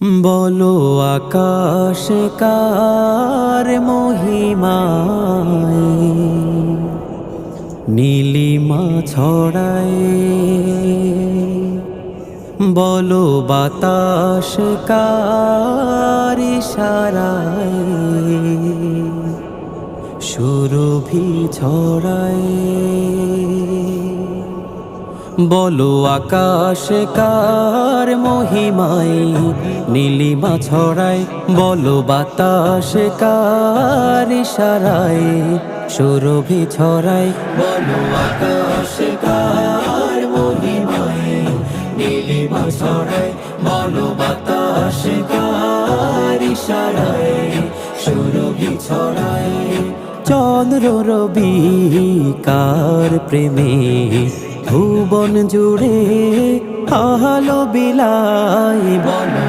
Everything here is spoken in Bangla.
বলো আকাশ কার মহিমায় নীলিমা ছড়ায়, বলো বাতাস কার ইশারায় সুরভি ছড়ায়। বলো আকাশ কার মহিমায় নীলিমা ছড়ায়, বলো বাতাস কার ইশারায় সুরভি ছড়ায়। বলো আকাশ কার মহিমায় নীলিমা ছড়ায়, বলো বাতাস কার ইশারায় সুরভি ছড়ায়। চন্দ্র রবি কার প্রেমে ভুবন জুড়ে আলো বিলাই, বলো